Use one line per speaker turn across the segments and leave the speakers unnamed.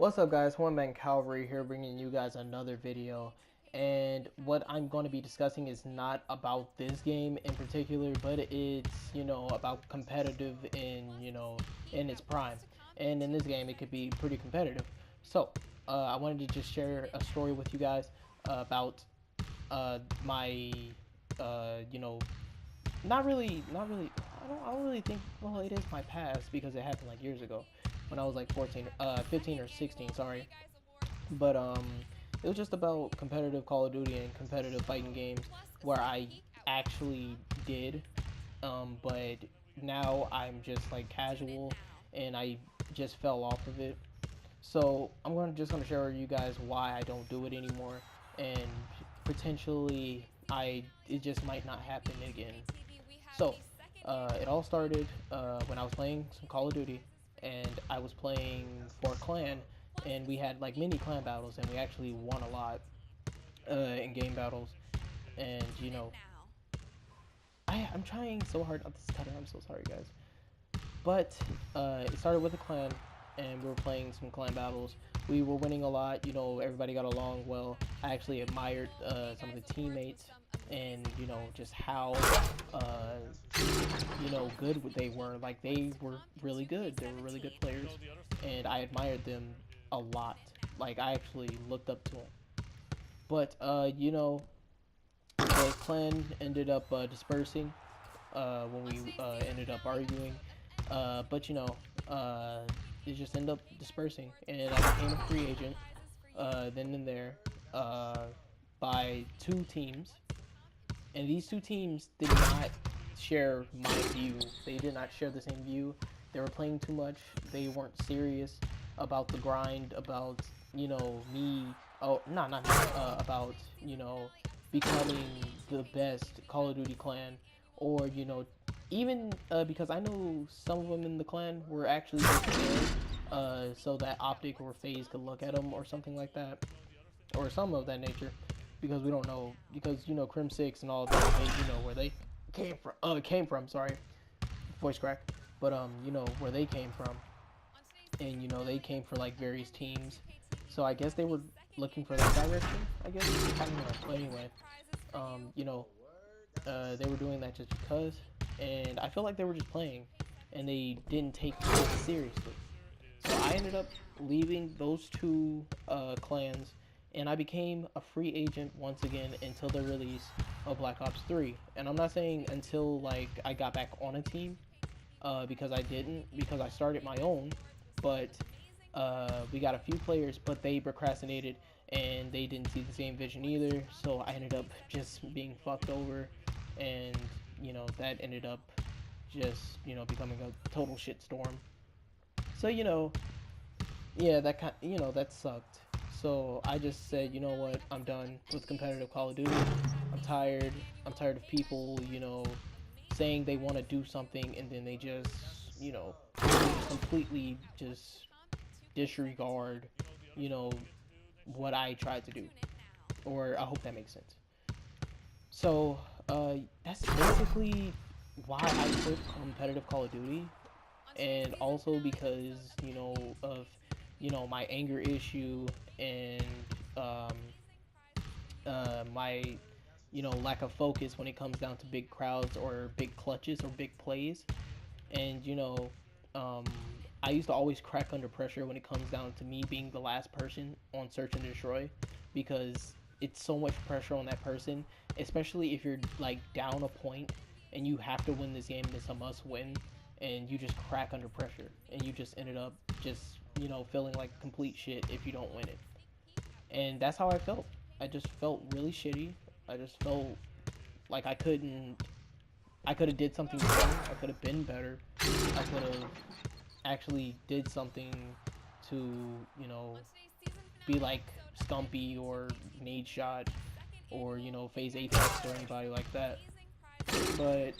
What's up, guys? OneManCalvary here, bringing you guys another video. And what I'm going to be discussing is not about this game in particular, but it's, about competitive in its prime. And in this game, it could be pretty competitive. So, I wanted to just share a story with you guys about my, not really. I don't really think. Well, it is my past because it happened like years ago when I was like 14, 15 or 16. Sorry, but it was just about competitive Call of Duty and competitive fighting games where I actually did. But now I'm just like casual, and I just fell off of it. So I'm gonna share with you guys why I don't do it anymore, and potentially it just might not happen again. So it all started when I was playing some Call of Duty, and I was playing for a clan, and we had like mini clan battles, and we actually won a lot in game battles. And I'm trying so hard not to stutter. I'm so sorry, guys. But it started with a clan, and we were playing some clan battles. We were winning a lot. Everybody got along well. I actually admired some of the teammates, and just how good they were. Like, they were really good. They were really good players, and I admired them a lot. Like, I actually looked up to them. But the clan ended up dispersing when we ended up arguing. But it just ended up dispersing, and I became a free agent. Then and there, uh, by two teams, and these two teams did not share my view. They did not share the same view. They were playing too much. They weren't serious about the grind, about me. Oh, not me. About becoming the best Call of Duty clan, or even because I know some of them in the clan were actually just there, so that Optic or FaZe could look at them or something like that, or some of that nature, because we don't know, because Crim Six and all of that, where they came from. Sorry, voice crack, but where they came from, and they came for like various teams, so I guess they were looking for that direction. I guess I don't know, but anyway, you know, they were doing that just because, and I feel like they were just playing, and they didn't take it seriously. So I ended up leaving those two clans, and I became a free agent once again until the release of Black Ops 3. And I'm not saying until like I got back on a team, because I didn't, because I started my own, but we got a few players, but they procrastinated and they didn't see the same vision either. So I ended up just being fucked over, and that ended up just becoming a total shitstorm. So yeah, that that sucked. So I just said, you know what, I'm done with competitive Call of Duty. I'm tired. I'm tired of people, saying they want to do something and then they just, completely just disregard, you know, what I tried to do. Or I hope that makes sense. So that's basically why I quit competitive Call of Duty, and also because of my anger issue, and um, my lack of focus when it comes down to big crowds or big clutches or big plays. And um, I used to always crack under pressure when it comes down to me being the last person on search and destroy, because it's so much pressure on that person, especially if you're like down a point and you have to win this game and it's a must win, and you just crack under pressure and you just ended up just feeling like complete shit if you don't win it. And that's how I felt. I just felt really shitty. I just felt like I could have did something better. I could have been better. I could have actually did something to, be like Stumpy or Nade Shot, or, Phase Apex or anybody like that. But,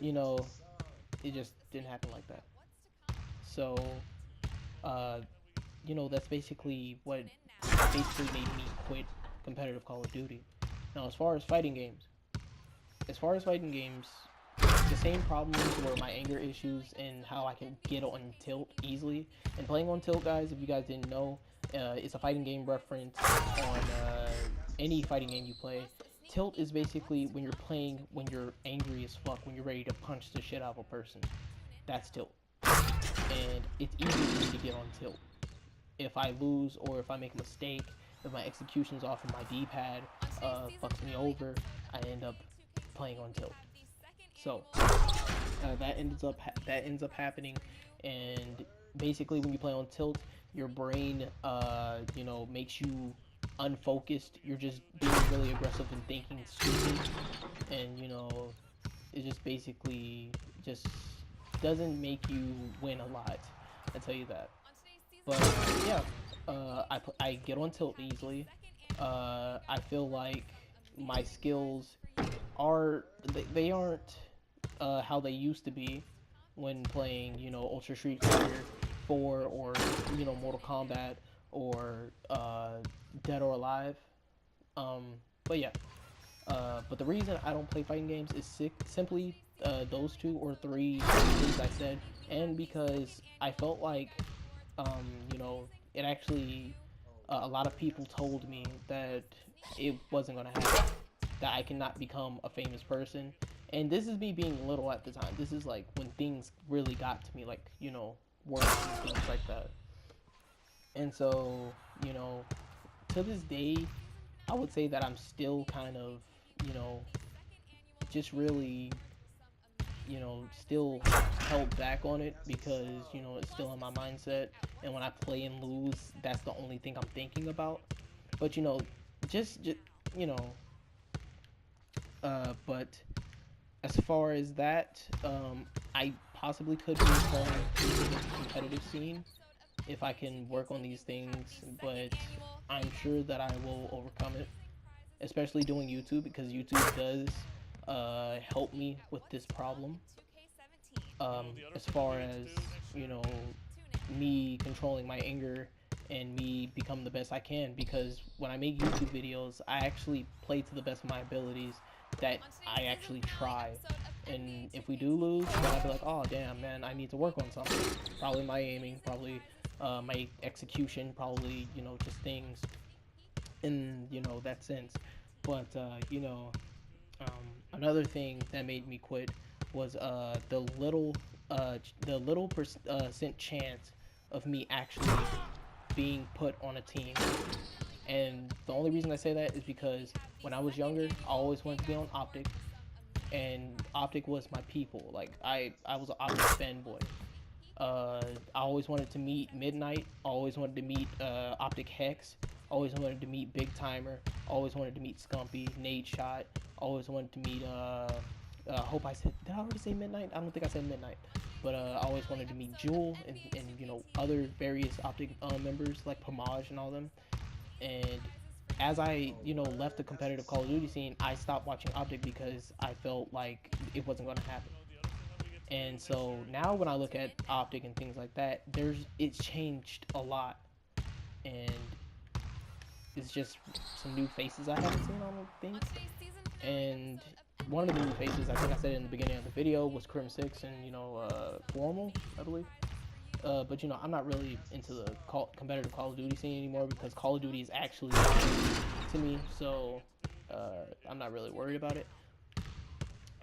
you know, it just didn't happen like that. So, uh, that's basically what basically made me quit competitive Call of Duty. Now, as far as fighting games, the same problems were my anger issues and how I can get on tilt easily. And playing on tilt, guys, if you guys didn't know, it's a fighting game reference on any fighting game you play. Tilt is basically when you're playing when you're angry as fuck, when you're ready to punch the shit out of a person. That's tilt. And it's easy for me to get on tilt. If I lose or if I make a mistake, if my execution's off and my D-pad fucks me over, I end up playing on tilt. So that ends up happening, and basically when you play on tilt, your brain makes you unfocused. You're just being really aggressive and thinking stupid, and it just basically just doesn't make you win a lot. I tell you that. But yeah, I get on tilt easily. I feel like my skills they aren't how they used to be when playing Ultra Street Fighter 4 or Mortal Kombat or Dead or Alive. Um, but yeah, but the reason I don't play fighting games is simply those two or three things I said, and because I felt like it actually a lot of people told me that it wasn't gonna happen, that I cannot become a famous person. And this is me being little at the time. This is like when things really got to me, like, work and things like that. And so, to this day, I would say that I'm still kind of, just really, still held back on it because, it's still in my mindset. And when I play and lose, that's the only thing I'm thinking about. But, just you know, but as far as that, I possibly could be going to the competitive scene if I can work on these things, but I'm sure that I will overcome it, especially doing YouTube because YouTube does help me with this problem. As far as you know, me controlling my anger and me become the best I can, because when I make YouTube videos, I actually play to the best of my abilities, that I actually try. And if we do lose, then I'll be like, oh damn man, I need to work on something. Probably my aiming, probably my execution, probably just things in that sense. But another thing that made me quit was the little percent chance of me actually being put on a team. And the only reason I say that is because when I was younger, I always wanted to be on Optic, and Optic was my people. Like I was an Optic fanboy. I always wanted to meet Midnight. Always wanted to meet Optic Hex. Always wanted to meet Big Timer. Always wanted to meet Scumpy, Nade Shot. Always wanted to meet. Hope I said. Did I already say Midnight? I don't think I said Midnight. But I always wanted to meet Jewel and other various Optic members like Pomage and all them. And as I left the competitive Call of Duty scene, I stopped watching Optic because I felt like it wasn't going to happen. And so now when I look at Optic and things like that, it's changed a lot, and it's just some new faces I haven't seen, I don't think. And one of the new faces, I think I said in the beginning of the video, was Crim 6 and Formal, I believe. But I'm not really into the competitive Call of Duty scene anymore because Call of Duty is actually to me, so I'm not really worried about it.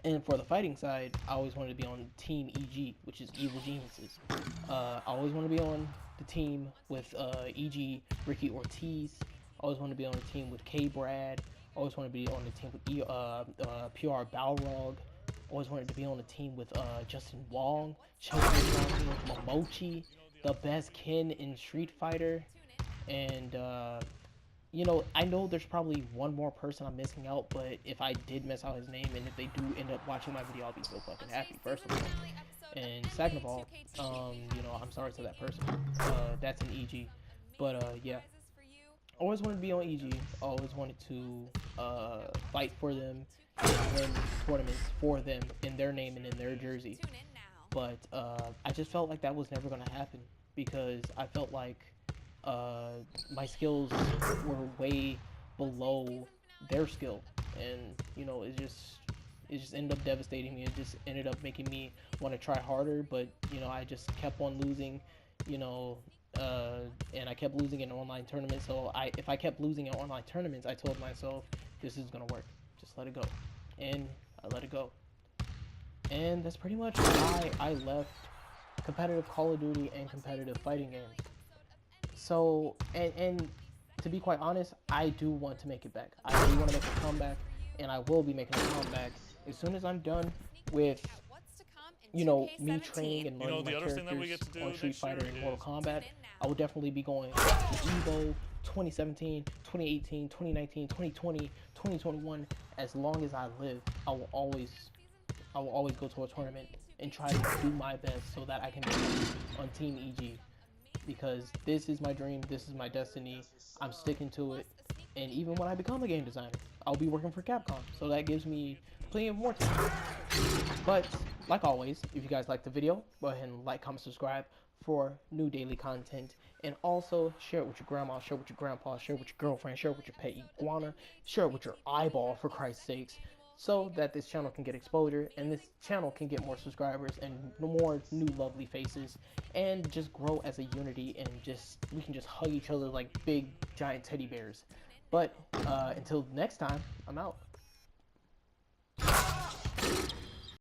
And for the fighting side, I always wanted to be on Team EG, which is Evil Geniuses. I always want to be on the team with EG Ricky Ortiz. I always want to be on the team with K Brad. I always want to be on the team with PR Balrog. Always wanted to be on the team with Justin Wong, Choco Johnson, Momochi, the best Ken in Street Fighter, and I know there's probably one more person I'm missing out, but if I did miss out his name, and if they do end up watching my video, I'll be so fucking happy, first of all. And second of all, I'm sorry to that person. That's an EG. But yeah. Always wanted to be on EG. Always wanted to fight for them and win tournaments for them in their name and in their jersey. But I just felt like that was never going to happen because I felt like my skills were way below their skill, and it's just it just ended up devastating me. It just ended up making me want to try harder, but you know, I just kept on losing, you know, and I kept losing in online tournaments. So if I kept losing in online tournaments, I told myself this is gonna work. Just let it go, and I let it go. And that's pretty much why I left competitive Call of Duty and competitive fighting games. So, and to be quite honest, I do want to make it back. I do want to make a comeback, and I will be making a comeback as soon as I'm done with, you know, me training and learning my characters on Street Fighter and Mortal Kombat. I will definitely be going to EVO 2017, 2018, 2019, 2020, 2021. As long as I live, I will always go to a tournament and try to do my best so that I can be on Team EG, because this is my dream, this is my destiny. I'm sticking to it, and even when I become a game designer, I'll be working for Capcom, so that gives me plenty of more time. But like always, if you guys like the video, go ahead and like, comment, subscribe for new daily content, and also share it with your grandma, share it with your grandpa, share it with your girlfriend, share it with your pet iguana, share it with your eyeball, for Christ's sakes, so that this channel can get exposure and this channel can get more subscribers and more new lovely faces, and just grow as a unity, and just we can just hug each other like big giant teddy bears. But until next time, I'm out.